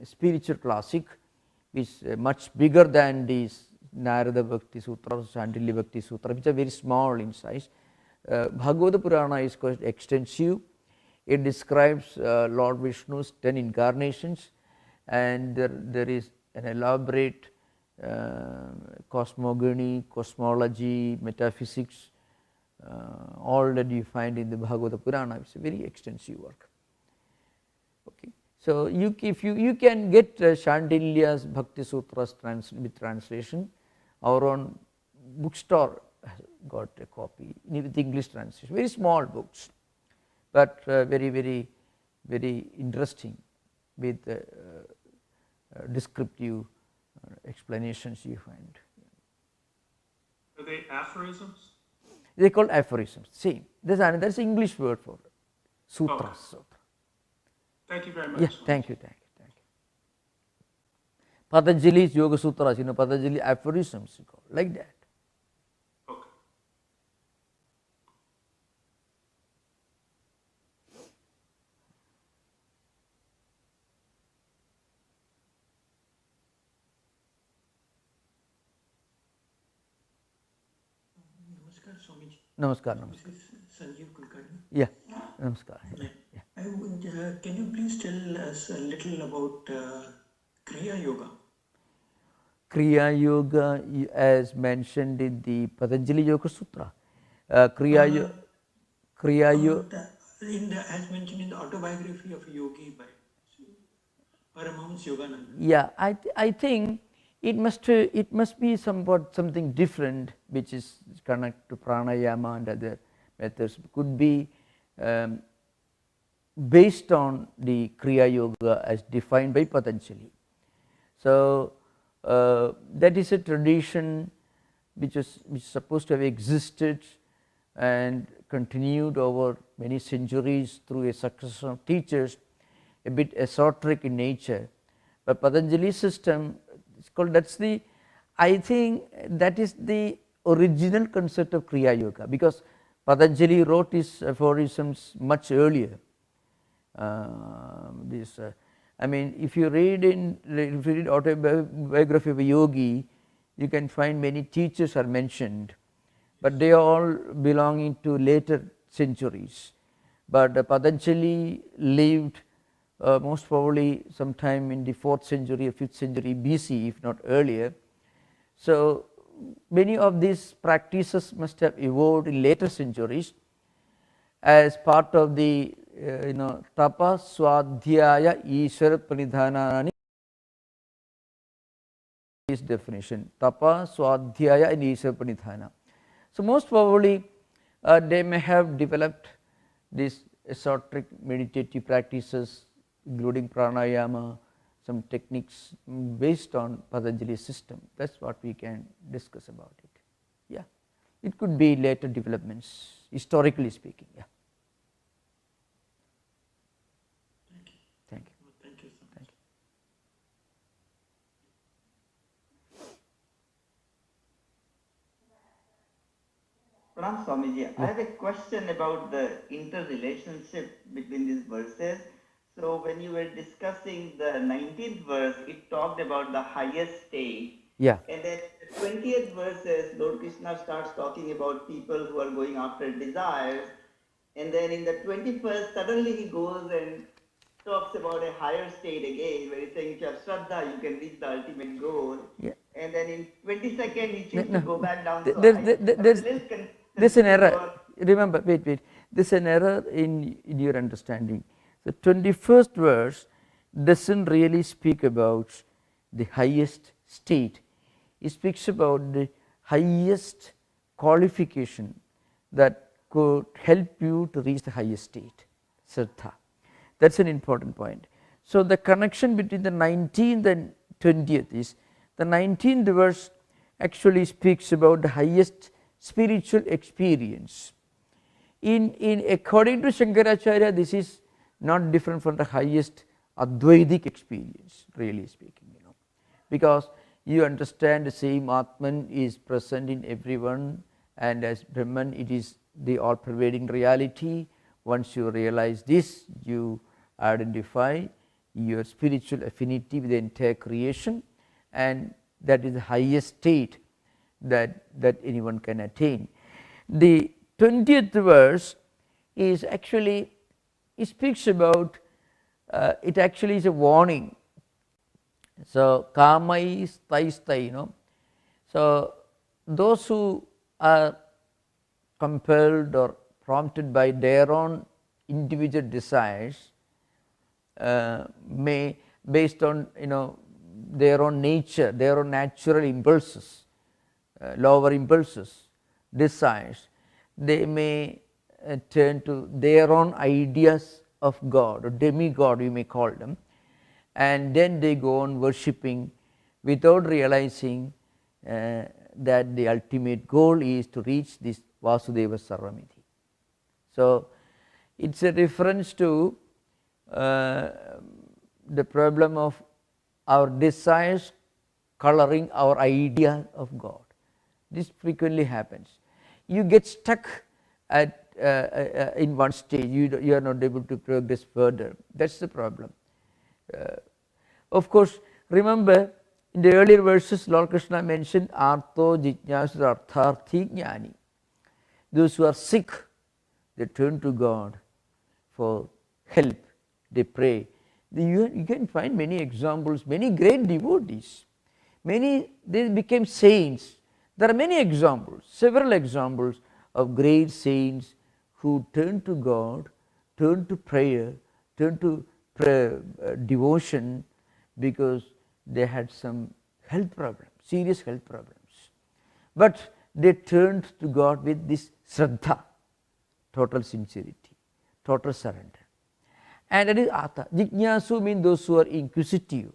spiritual classic, which is much bigger than these Narada Bhakti Sutra, Shandilya Bhakti Sutra, which are very small in size. Bhagavad Purana is quite extensive. It describes Lord Vishnu's 10 incarnations, and there is an elaborate cosmogony, cosmology, metaphysics, all that you find in the Bhagavad Purana. It's a very extensive work. Okay. So if you can get Shandilya's Bhakti Sutras with translation. Our own bookstore got a copy with English translation. Very small books, but very interesting with descriptive explanations you find. Are they aphorisms? They are called aphorisms. Same. There's an English word for it. Sutras. Oh. Thank you very much. Yeah, thank you. Patanjali's Yoga Sutras, Patanjali aphorisms, like that. Namaskar, This namaskar. is Sanjeev Kulkarni. Yeah, namaskar. Yeah. Can you please tell us a little about Kriya Yoga? Kriya Yoga, as mentioned in the Patanjali Yoga Sutra. Kriya Yoga. As mentioned in the autobiography of a yogi by Paramahamsa Yogananda. Yeah, I think it must be something different, which is connected to pranayama and other methods. Could be based on the Kriya Yoga as defined by Patanjali. So that is a tradition which is supposed to have existed and continued over many centuries through a succession of teachers, a bit esoteric in nature. But Patanjali's system is called, that's the, I think that is the original concept of Kriya Yoga, because Patanjali wrote his aphorisms much earlier. I mean, if you read autobiography of a yogi, you can find many teachers are mentioned, but they are all belonging to later centuries. But Patanjali lived most probably sometime in the 4th century or 5th century BC, if not earlier. So many of these practices must have evolved in later centuries as part of the tapa swadhyaya ishvara pranidhanani is definition, tapa swadhyaya and ishvara pranidhana. So most probably they may have developed these esoteric meditative practices, including pranayama, some techniques based on Patanjali's system. That's what we can discuss about it. Yeah, it could be later developments, historically speaking. Yeah. Thank you. Thank you so much. Pranam Swamiji, I have a question about the interrelationship between these verses. So when you were discussing the 19th verse, it talked about the highest state. Yeah. And then the 20th verses, Lord Krishna starts talking about people who are going after desires. And then in the 21st, suddenly he goes and talks about a higher state again, where he's saying if you have Shraddha, you can reach the ultimate goal. Yeah. And then in 22nd, he chooses to go back down. There's an error. Remember, wait. There's an error in your understanding. The 21st verse doesn't really speak about the highest state. It speaks about the highest qualification that could help you to reach the highest state, Shraddha. That's an important point. So the connection between the 19th and 20th is, the 19th verse actually speaks about the highest spiritual experience. According to Shankaracharya, this is not different from the highest Advaitic experience, really speaking, because you understand the same Atman is present in everyone, and as Brahman it is the all-pervading reality. Once you realize this, you identify your spiritual affinity with the entire creation, and that is the highest state that anyone can attain. The 20th verse is actually, it speaks about, it actually is a warning. So kamai stai, so those who are compelled or prompted by their own individual desires, may, based on their own nature, their own natural impulses, lower impulses, desires, they may turn to their own ideas of God, or demigod you may call them, and then they go on worshipping without realizing that the ultimate goal is to reach this Vasudeva Sarvamidhi. So it's a reference to the problem of our desires coloring our idea of God. This frequently happens. You get stuck at in one stage, you are not able to progress further. That's the problem. Of course, remember in the earlier verses Lord Krishna mentioned artho jijnasu artharthi jnani. Those who are sick, they turn to God for help, they pray. You can find many examples, many great devotees, many, they became saints. There are many examples, several examples of great saints who turned to God, turned to prayer, turned to devotion because they had some health problems, serious health problems. But they turned to God with this Shraddha, total sincerity, total surrender. And that is Atha. Jignasu means those who are inquisitive.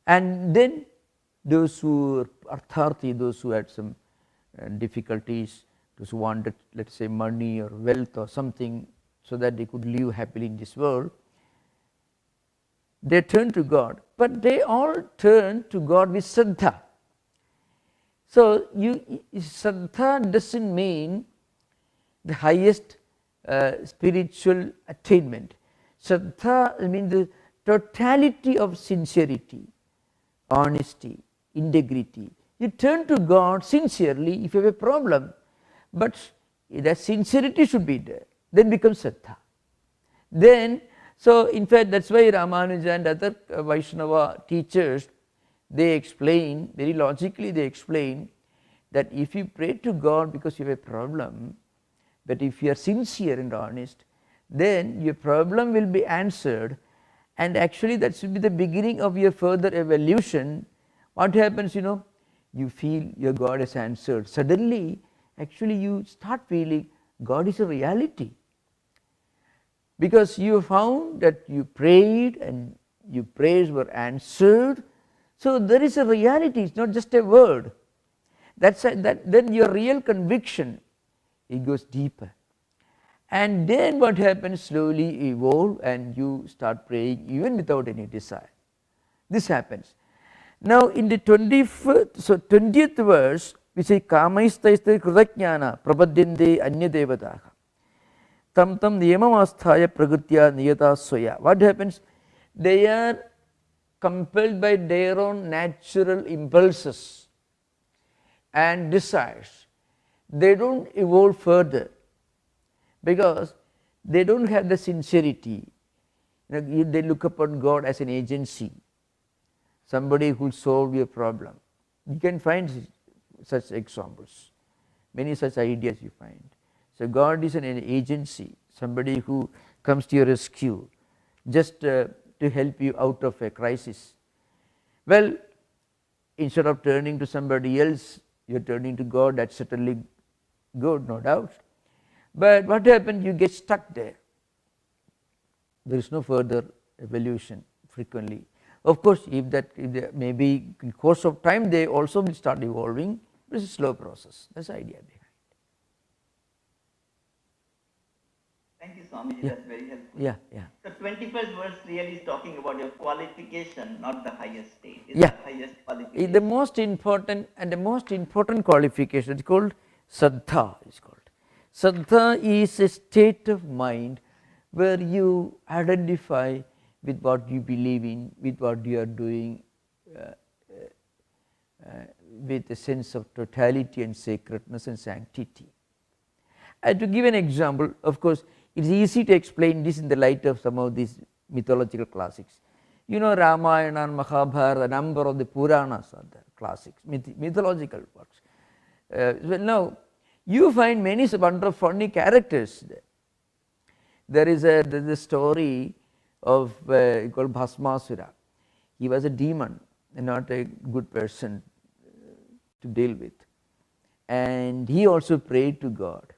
And then those who are Artharthi, those who had some difficulties, those who wanted, let's say, money or wealth or something so that they could live happily in this world, they turn to God. But they all turn to God with Shraddha. So, Shraddha doesn't mean the highest spiritual attainment. Shraddha means the totality of sincerity, honesty, integrity. You turn to God sincerely if you have a problem, but that sincerity should be there, then becomes Shraddha. Then, so in fact that is why Ramanuja and other Vaishnava teachers, they explain, very logically they explain that if you pray to God because you have a problem, but if you are sincere and honest, then your problem will be answered, and actually that should be the beginning of your further evolution. What happens, you feel your God has answered. Suddenly, actually you start feeling God is a reality. Because you found that you prayed and your prayers were answered. So there is a reality, it is not just a word. Then your real conviction, it goes deeper. And then what happens, slowly evolve and you start praying even without any desire. This happens. Now in the 20th verse, we say Kamaistaiste Krudajnana Prapadyante Anyadevataha Tam Tam Niyamamastaya Prakrutya Niyata Swaya. What happens? They are compelled by their own natural impulses and desires. They don't evolve further because they don't have the sincerity. They look upon God as an agency, somebody who will solve your problem. You can find such examples, many such ideas you find. So God is an agency, somebody who comes to your rescue just to help you out of a crisis. Well, instead of turning to somebody else, you are turning to God. That's certainly good, no doubt. But what happens? You get stuck there. There is no further evolution frequently. Of course, if maybe in course of time they also will start evolving, but it's a slow process. That's the idea behind. Thank you, Swamiji. Yeah. That's very helpful. Yeah. The 21st verse really is talking about your qualification, not the highest state. It's the highest qualification. The most important qualification is called Saddha. Saddha is a state of mind where you identify with what you believe in, with what you are doing, with a sense of totality and sacredness and sanctity. And to give an example, of course, it is easy to explain this in the light of some of these mythological classics. Ramayana and Mahabharata, a number of the Puranas are the classics, mythological works. Now, you find many wonderful funny characters there. There is a story of called Bhasmasura. He was a demon and not a good person to deal with. And he also prayed to God.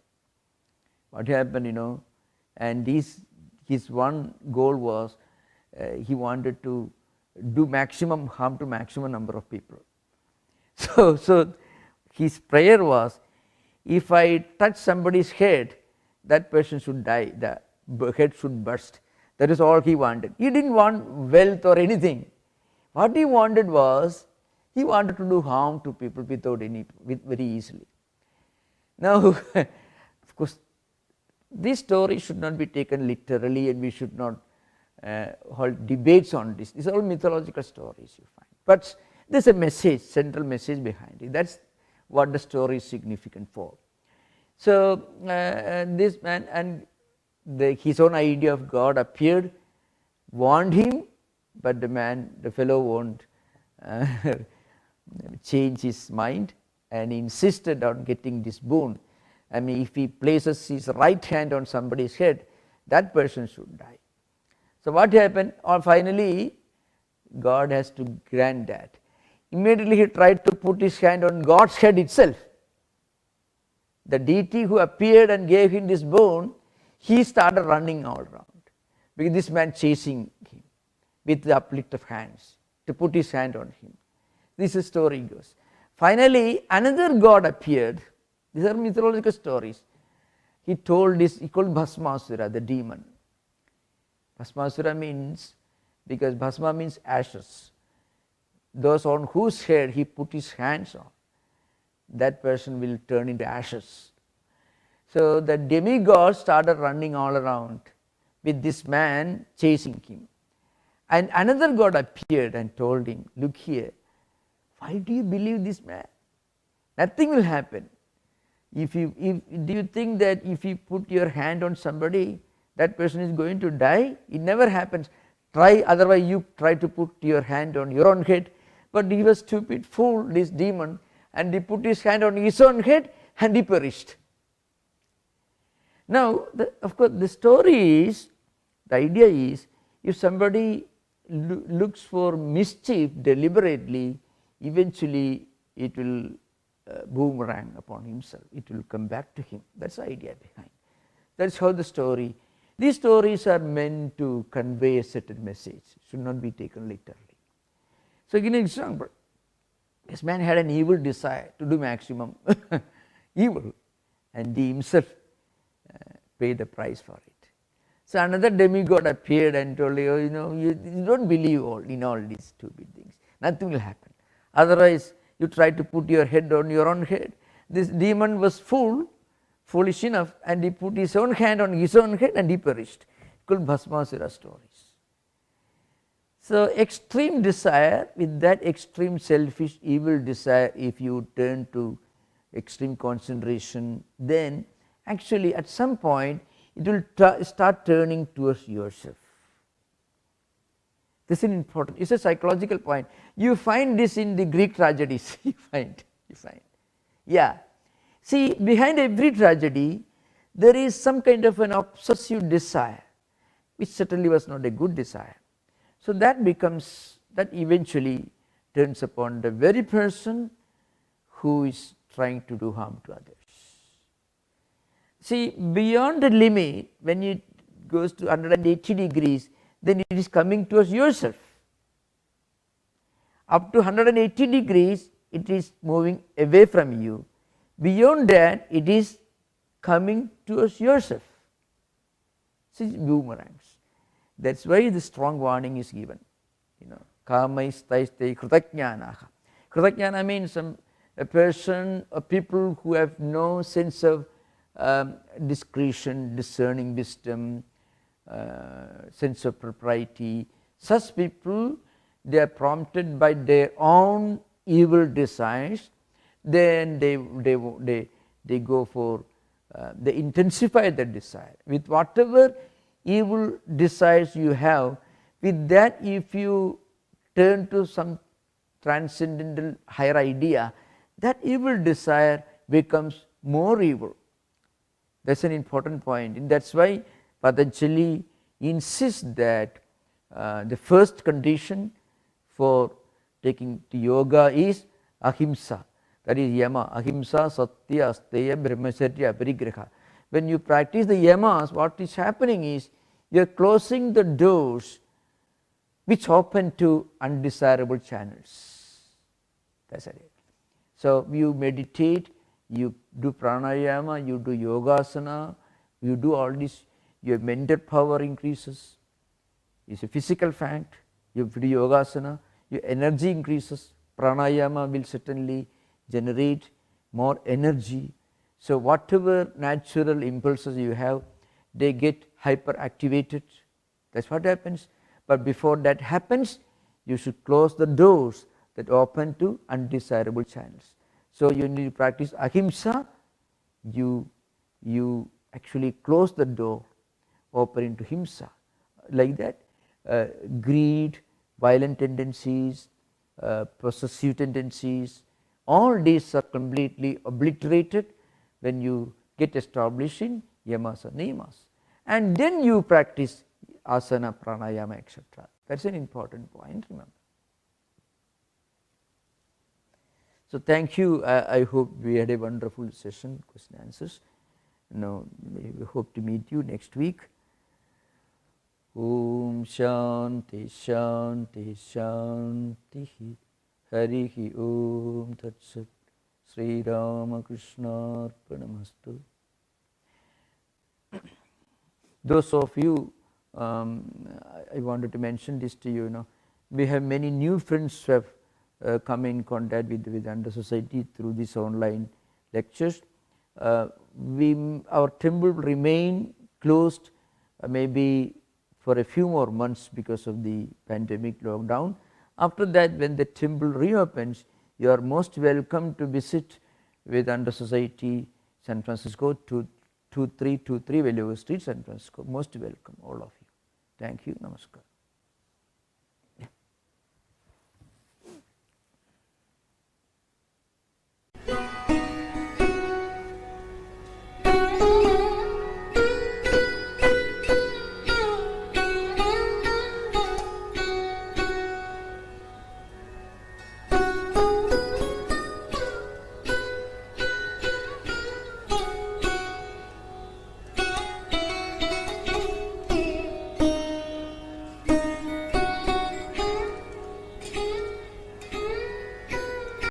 What happened, and his one goal was he wanted to do maximum harm to maximum number of people. So his prayer was, if I touch somebody's head, that person should die, the head should burst. That is all he wanted. He didn't want wealth or anything. What he wanted was, he wanted to do harm to people very easily. Now, of course, this story should not be taken literally, and we should not hold debates on this. These are all mythological stories you find. But there is a message, central message behind it. That is what the story is significant for. So this man and his own idea of God appeared, warned him, but the fellow won't change his mind, and he insisted on getting this boon. I mean, if he places his right hand on somebody's head, that person should die. So what happened? Or finally, God has to grant that. Immediately he tried to put his hand on God's head itself. The deity who appeared and gave him this boon, he started running all around, because this man chasing him with the uplift of hands to put his hand on him. This is story goes. Finally, another god appeared. These are mythological stories. He called Bhasmasura, the demon. Bhasmasura means, because Bhasma means ashes. Those on whose head he put his hands on, that person will turn into ashes. So the demigod started running all around with this man chasing him. And another god appeared and told him, look here, why do you believe this man? Nothing will happen. Do you think that if you put your hand on somebody, that person is going to die? It never happens. Try, otherwise you try to put your hand on your own head. But he was stupid fool, this demon, and he put his hand on his own head and he perished. Now, of course, the story is, the idea is, if somebody looks for mischief deliberately, eventually it will boomerang upon himself. It will come back to him. That's the idea behind. That's how the story. These stories are meant to convey a certain message. Should not be taken literally. So, give an example. This man had an evil desire to do maximum evil, and he himself paid the price for it. So another demigod appeared and told you, you don't believe in all these stupid things. Nothing will happen. Otherwise, you try to put your head on your own head. This demon was foolish enough, and he put his own hand on his own head and he perished. Called Bhasmasura stories. So extreme desire, with that extreme selfish evil desire, if you turn to extreme concentration, then actually at some point it will start turning towards yourself. This is important. It's a psychological point. You find this in the Greek tragedies. You find. Yeah. See, behind every tragedy, there is some kind of an obsessive desire, which certainly was not a good desire. So that eventually turns upon the very person who is trying to do harm to others. See, beyond the limit, when it goes to 180 degrees, then it is coming towards yourself. Up to 180 degrees, it is moving away from you. Beyond that, it is coming towards yourself. See, boomerangs. That's why the strong warning is given. Kamaistaiste krutajnanaha. Krutajnana means a person or people who have no sense of discretion, discerning wisdom, sense of propriety. Such people, they are prompted by their own evil desires. Then they go for, they intensify their desire. With whatever evil desires you have, with that if you turn to some transcendental higher idea, that evil desire becomes more evil. That's an important point, and that's why Patanjali insists that the first condition for taking to yoga is ahimsa, that is yama, ahimsa, satya, asteya, brahmacharya, aparigraha. When you practice the yamas, what is happening is you are closing the doors which open to undesirable channels. That's it. So you meditate, you do pranayama, you do yogasana, you do all this, your mental power increases. It's a physical fact. You do yogasana, your energy increases. Pranayama will certainly generate more energy. So whatever natural impulses you have, they get hyperactivated. That's what happens. But before that happens, you should close the doors that open to undesirable channels. So you need to practice ahimsa. You you actually close the door open to himsa. Like that, greed, violent tendencies, possessive tendencies, all these are completely obliterated when you get established in yamas and niyamas. And then you practice asana, pranayama, etc. That's an important point, remember. So thank you. I hope we had a wonderful session, question and answers. Now we hope to meet you next week. Om Shanti Shanti Shanti Harihi Om Tat Sat Sri Ramakrishna Arpanamastu. Those of you, I wanted to mention this to you, we have many new friends who have come in contact with the Vedanta Society through these online lectures. Our temple will remain closed maybe for a few more months because of the pandemic lockdown. After that, when the temple reopens, you are most welcome to visit Vedanta Society, San Francisco, 2323 Value Street, San Francisco. Most welcome, all of you. Thank you. Namaskar.